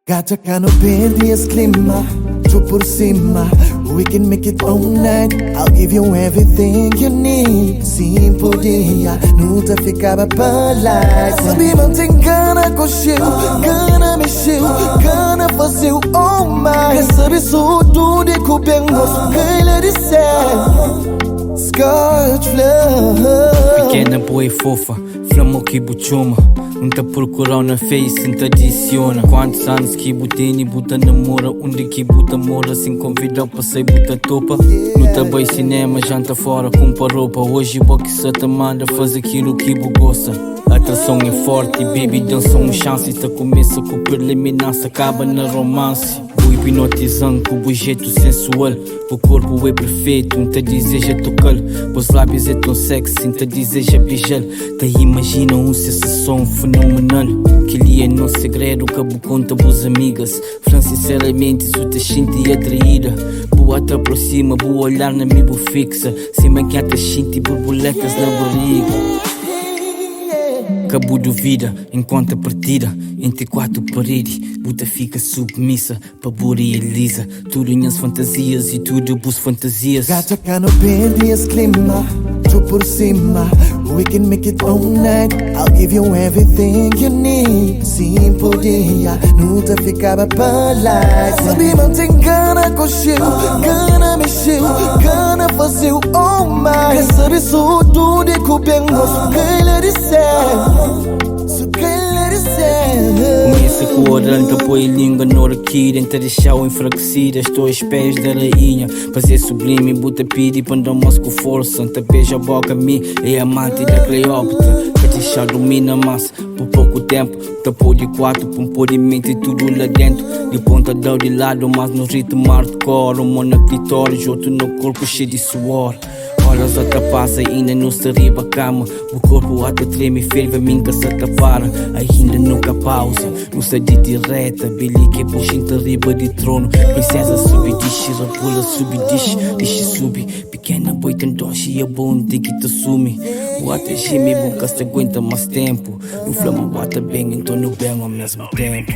Gata cá no verde esse clima, tu por cima. We can make it all night. I'll give you everything you need. Sim, podia, nunca ficava para lá. Sabe, mantém cana coxeu, cana mexeu, cana fazeu, oh my. Recebe tudo de coberto, caila de céu. Scotch Flow. Pequena, boa e fofa, flama que buchuma. Não tá procurando na face, não te adiciona. Quantos anos que botei buta namora. Onde que buta mora, sem convidar pra sair buta topa. Não tá bem cinema, janta fora, compra roupa. Hoje o que só te manda, faz aquilo que bu gosta. A atração é forte, baby, dança chance. Tá começa com o preliminar, se acaba na romance. O hipnotizante com o jeito sensual. O corpo é perfeito, não te deseja tocar. Os lábios é tão sexy, não te deseja beijar. Te imagina se esse som fenomenal. Que ele é no segredo, que bu conta boas amigas. Fran sinceramente, se te sente atraída. Boa te aproxima, boa olhar na minha fixa. Se manquear te sente borboletas na barriga. Cabo duvida, enquanto a partida entre quatro paredes, buta fica submissa, pra e lisa. Tudo em as fantasias e tudo bus fantasias. Gata cá no verde esse clima, tu por cima. We can make it all night. I'll give you everything you need. Sim, podia, nunca ficava para lá. Sabe, mantém cana coxeu, cana mexeu, cana fazeu, oh my. Recebe tudo de coberto, caila de céu. Começa com o orelha, põe língua na orquídea. Tenta deixar o enfraquecida, estou aos pés da rainha. Fazer sublime, buta piri, pandamos com força. Te beija a boca, me é amante da Cleópatra. Pra deixar domina massa, por pouco tempo. Te pôr de quatro, pra pôr de mente tudo lá dentro. De ponta deu de lado, mas no ritmo hardcore. Uma na clitóris, outro no corpo cheio de suor. Horas até passa, ainda não se arriba a cama. O corpo até treme, ferve, minha se até para. Ainda nunca pausa, não se de direta. Billy que puxa em riba de trono. Princesa sube, diz, rapula, sube, diz, sube. Pequena boi tem doce e é bom de que te sume. O até geme, bom que se aguenta mais tempo. No flama bota bem, então no bem ao mesmo tempo.